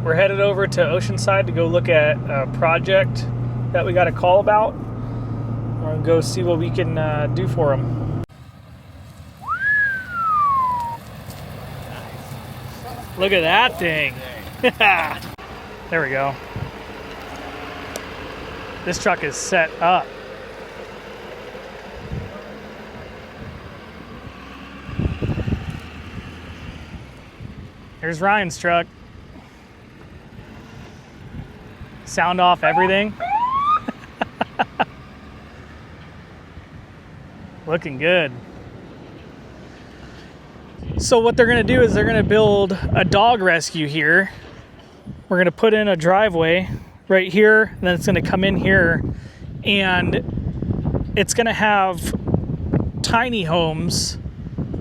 We're headed over to Oceanside to go look at a project that we got a call about. We're going to go see what we can do for them. Look at that thing. There we go. This truck is set up. Here's Ryan's truck. Sound off everything. Looking good. So what they're gonna do is they're gonna build a dog rescue here. We're gonna put in a driveway right here, and then it's gonna come in here, and it's gonna have tiny homes.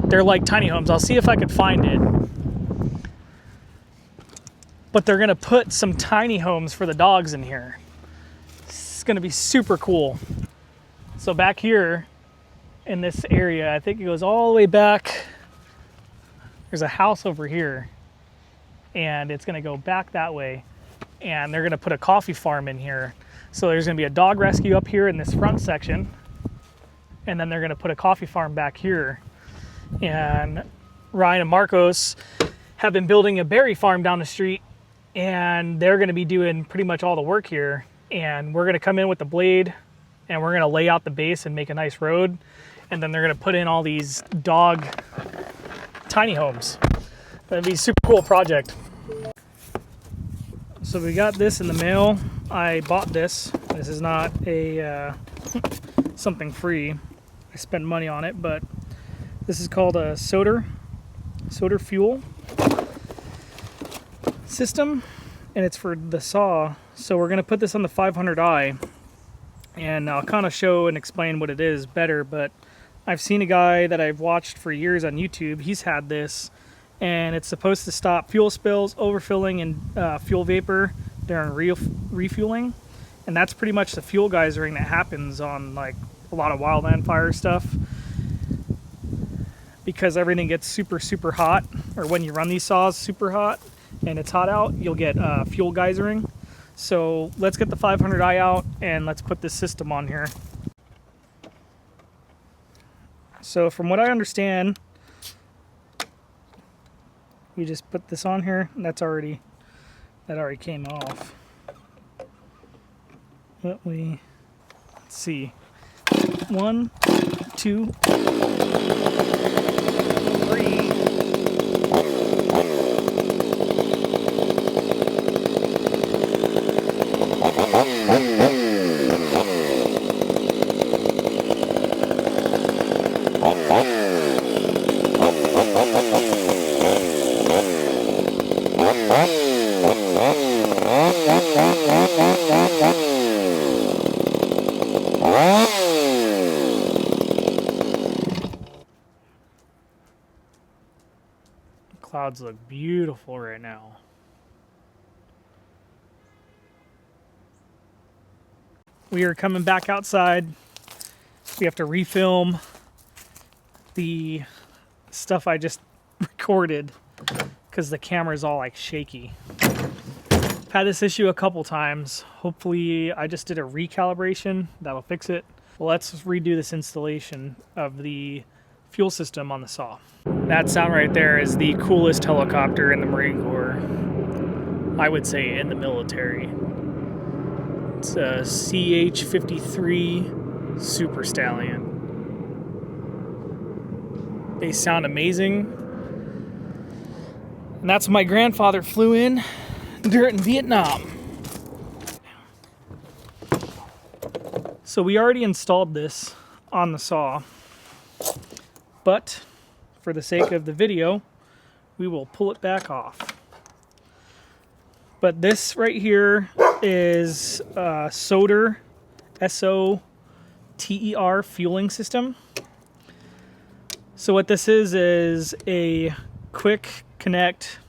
They're like tiny homes. I'll see if I can find it. But they're gonna put some tiny homes for the dogs in here. It's gonna be super cool. So back here in this area, I think it goes all the way back. There's a house over here, and it's gonna go back that way, and they're gonna put a coffee farm in here. So there's gonna be a dog rescue up here in this front section, and then they're gonna put a coffee farm back here. And Ryan and Marcos have been building a berry farm down the street, and they're gonna be doing pretty much all the work here. And we're gonna come in with the blade, and we're gonna lay out the base and make a nice road. And then they're gonna put in all these dog tiny homes. That'd be a super cool project. So we got this in the mail. I bought this. This is not a something free. I spent money on it, but this is called a Soter fuel system, and it's for the saw. So we're gonna put this on the 500i, and I'll kind of show and explain what it is better. But I've seen a guy that I've watched for years on YouTube. He's had this, and it's supposed to stop fuel spills, overfilling, and fuel vapor during refueling. And that's pretty much the fuel geysering that happens on like a lot of wildland fire stuff, because everything gets super hot, or when you run these saws super hot and it's hot out, you'll get fuel geysering. So let's get the 500i out and let's put this system on here. So from what I understand, we just put this on here, and that already came off. But let's see. 1, 2, 3. Clouds look beautiful right now. We are coming back outside. We have to refilm the stuff I just recorded because the camera's all like shaky. I've had this issue a couple times. Hopefully I just did a recalibration that'll fix it. Well, let's redo this installation of the fuel system on the saw. That sound right there is the coolest helicopter in the Marine Corps. I would say in the military. It's a CH-53 Super Stallion. They sound amazing. And that's what my grandfather flew in during Vietnam. So we already installed this on the saw, but for the sake of the video, we will pull it back off. But this right here is Soter, S-O-T-E-R fueling system. So what this is a quick connect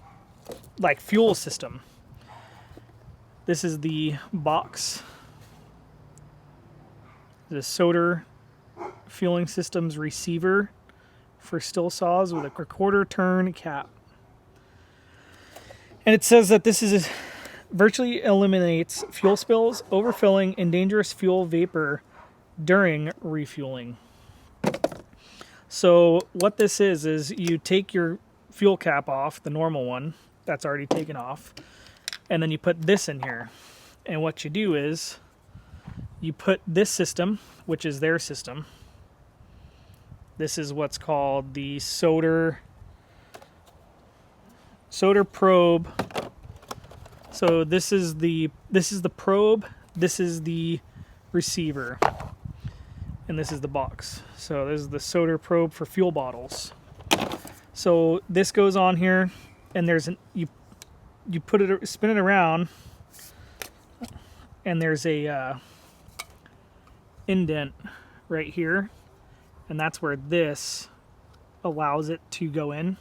like fuel system. This is the box. The Soter fueling systems receiver for still saws with a quarter turn cap. And it says that this is virtually eliminates fuel spills, overfilling, and dangerous fuel vapor during refueling. So what this is you take your fuel cap off, the normal one that's already taken off, and then you put this in here. And what you do is you put this system, which is their system. This is what's called the Soter probe. So this is the probe, this is the receiver, and this is the box. So this is the Soter probe for fuel bottles. So this goes on here, and there's you put it, spin it around, and there's a indent right here, and that's where this allows it to go in.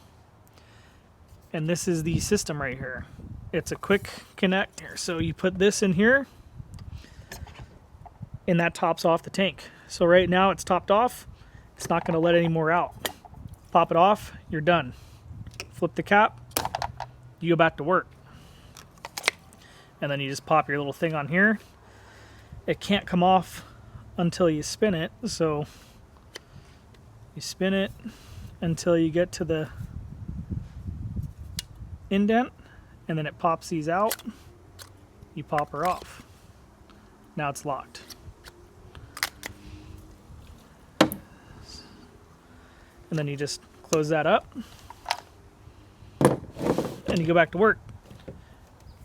And this is the system right here. It's a quick connect here. So you put this in here, and that tops off the tank. So right now it's topped off. It's not going to let any more out. Pop it off, you're done. Flip the cap, you go back to work. And then you just pop your little thing on here. It can't come off until you spin it. So you spin it until you get to the indent, and then it pops these out. You pop her off. Now it's locked. And then you just close that up, and you go back to work.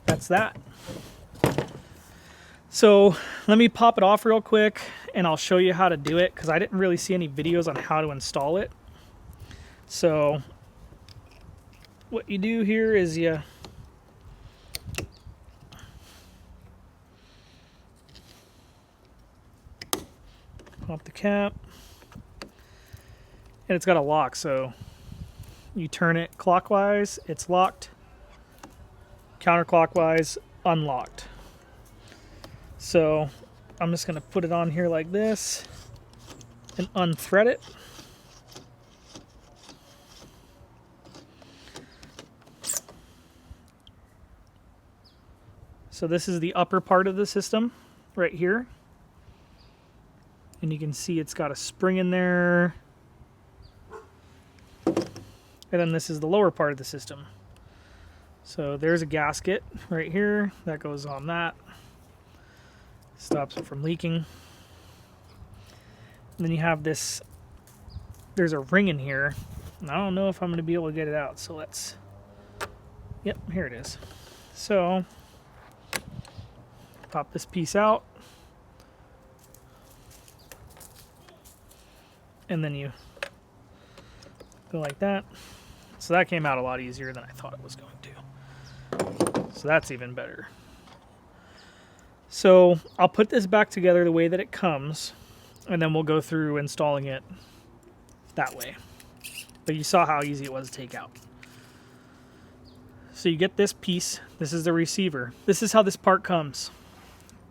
That's that. So let me pop it off real quick, and I'll show you how to do it, because I didn't really see any videos on how to install it. So what you do here is you pop the cap, and it's got a lock, so you turn it clockwise, it's locked, counterclockwise, unlocked. So I'm just going to put it on here like this and unthread it. So this is the upper part of the system right here. And you can see it's got a spring in there. And then this is the lower part of the system. So there's a gasket right here that goes on that. Stops it from leaking. And then you have this, there's a ring in here. And I don't know if I'm going to be able to get it out. So let's, yep, here it is. So pop this piece out, and then you go like that. So that came out a lot easier than I thought it was going to. So that's even better. So I'll put this back together the way that it comes, and then we'll go through installing it that way. But you saw how easy it was to take out. So you get this piece. This is the receiver. This is how this part comes.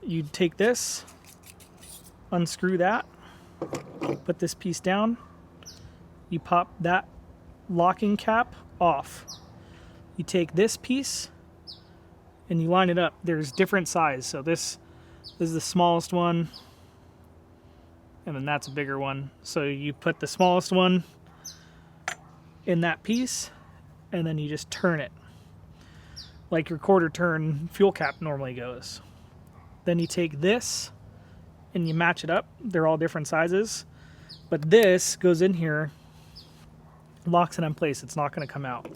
You take this, unscrew that, put this piece down, you pop that locking cap off. You take this piece and you line it up. There's different size. So this is the smallest one, and then that's a bigger one. So you put the smallest one in that piece, and then you just turn it like your quarter turn fuel cap normally goes. Then you take this and you match it up. They're all different sizes. But this goes in here, locks it in place. It's not going to come out.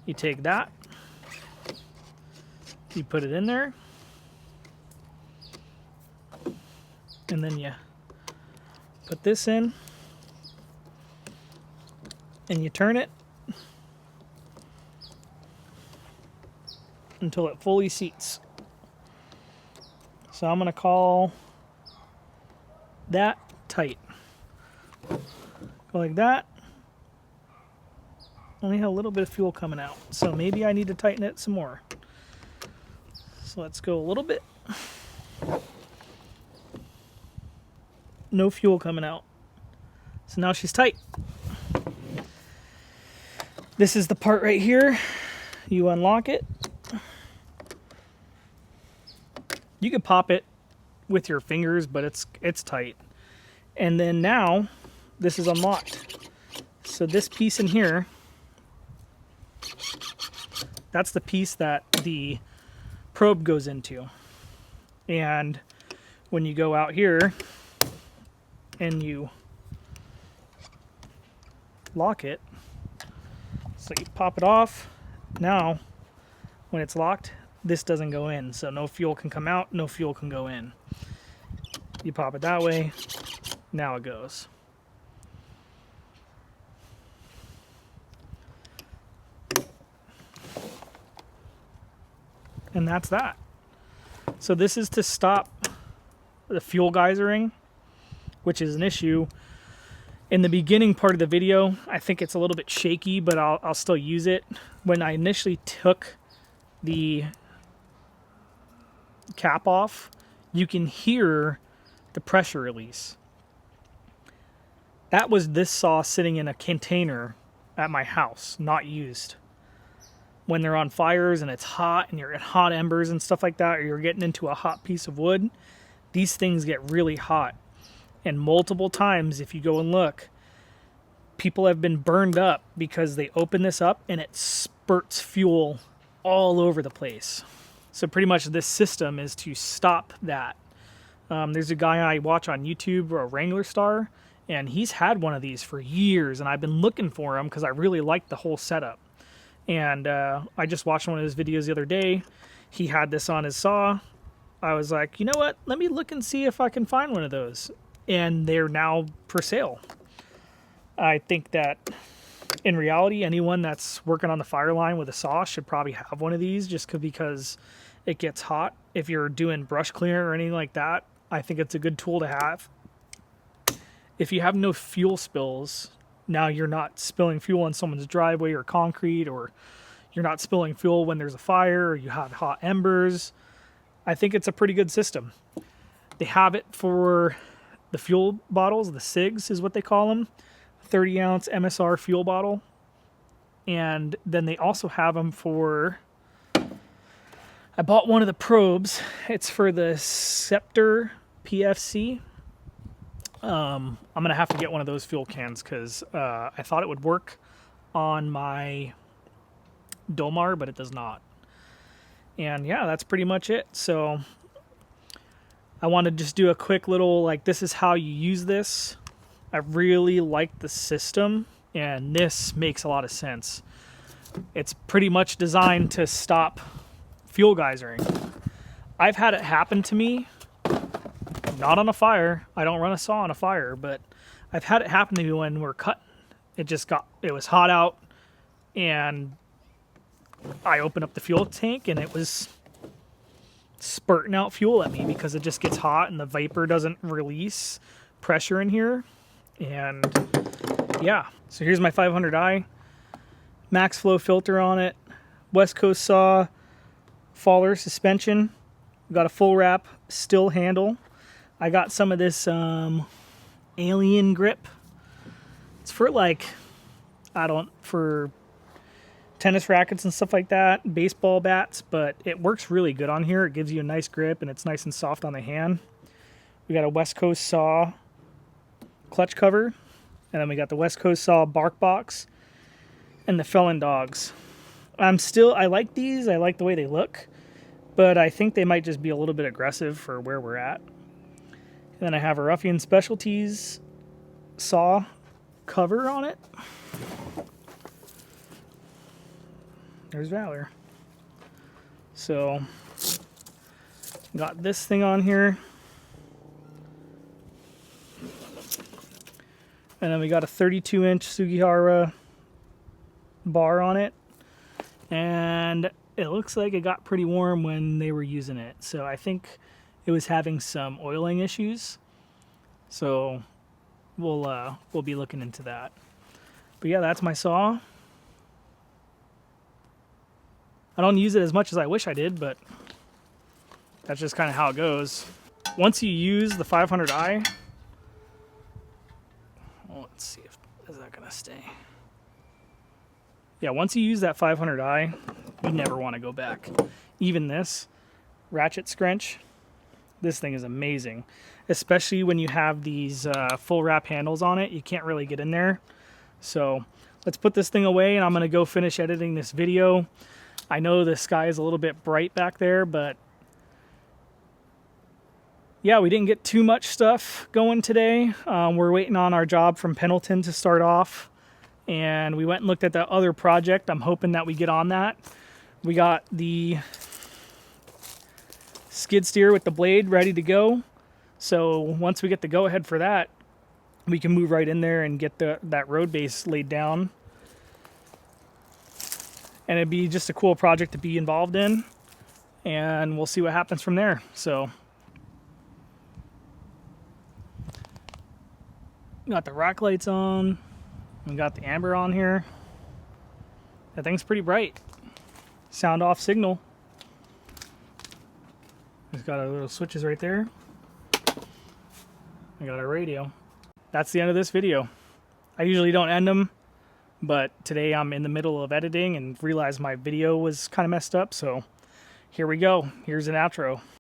You take that, you put it in there, and then you put this in, and you turn it until it fully seats. So I'm going to call that tight. Go like that. Only have a little bit of fuel coming out, so maybe I need to tighten it some more. So let's go a little bit. No fuel coming out. So now she's tight. This is the part right here. you unlock it. You can pop it with your fingers, but it's tight. And then now this is unlocked. So this piece in here, that's the piece that the probe goes into. And when you go out here and you lock it, so you pop it off. Now when it's locked, this doesn't go in, so no fuel can come out, no fuel can go in. You pop it that way, now it goes. And that's that. So this is to stop the fuel geysering, which is an issue. In the beginning part of the video, I think it's a little bit shaky, but I'll still use it. When I initially took the cap off, you can hear the pressure release. That was this saw sitting in a container at my house, not used. When they're on fires and it's hot and you're at hot embers and stuff like that, or you're getting into a hot piece of wood, these things get really hot. And multiple times, if you go and look, people have been burned up because they open this up and it spurts fuel all over the place. So pretty much this system is to stop that. There's a guy I watch on YouTube, a Wrangler Star, and he's had one of these for years, and I've been looking for him because I really like the whole setup. And I just watched one of his videos the other day. He had this on his saw. I was like, you know what? Let me look and see if I can find one of those. And they're now for sale. I think that in reality, anyone that's working on the fire line with a saw should probably have one of these, just because it gets hot. If you're doing brush cleaner or anything like that, I think it's a good tool to have. If you have no fuel spills, now you're not spilling fuel on someone's driveway or concrete, or you're not spilling fuel when there's a fire, or you have hot embers. I think it's a pretty good system. They have it for the fuel bottles, the SIGs is what they call them, 30-ounce MSR fuel bottle. And then they also have them for, I bought one of the probes. It's for the Soter PFC. I'm going to have to get one of those fuel cans because I thought it would work on my Domar, but it does not. And yeah, that's pretty much it. So I want to just do a quick little, like, this is how you use this. I really like the system, and this makes a lot of sense. It's pretty much designed to stop fuel geysering. I've had it happen to me. Not on a fire. I don't run a saw on a fire, but I've had it happen to me when we're cutting. It was hot out, and I opened up the fuel tank, and it was spurting out fuel at me because it just gets hot and the vapor doesn't release pressure in here. And yeah, so here's my 500i, max flow filter on it, West Coast saw, faller suspension, got a full wrap still handle. I got some of this alien grip. It's for for tennis rackets and stuff like that, baseball bats, but it works really good on here. It gives you a nice grip and it's nice and soft on the hand. We got a West Coast saw clutch cover, and then we got the West Coast saw bark box and the Felon dogs. I like these. I like the way they look, but I think they might just be a little bit aggressive for where we're at. And then I have a Ruffian Specialties saw cover on it. There's Valor. So, got this thing on here. And then we got a 32-inch Sugihara bar on it. And it looks like it got pretty warm when they were using it. So I think it was having some oiling issues. So we'll be looking into that. But yeah, that's my saw. I don't use it as much as I wish I did, but that's just kind of how it goes. Once you use the 500i, well, let's see is that gonna stay. Yeah, once you use that 500i, you never want to go back. Even this ratchet scrunch, this thing is amazing, especially when you have these full wrap handles on it. You can't really get in there. So let's put this thing away, and I'm going to go finish editing this video. I know the sky is a little bit bright back there, but yeah, we didn't get too much stuff going today. We're waiting on our job from Pendleton to start off, and we went and looked at that other project. I'm hoping that we get on that. We got the skid steer with the blade ready to go. So once we get the go-ahead for that, we can move right in there and get that road base laid down. And it'd be just a cool project to be involved in, and we'll see what happens from there. So got the rock lights on, we got the amber on here. That thing's pretty bright. Sound off signal. It's got our little switches right there. I got our radio. That's the end of this video. I usually don't end them, but today I'm in the middle of editing and realized my video was kind of messed up, so here we go. Here's an outro.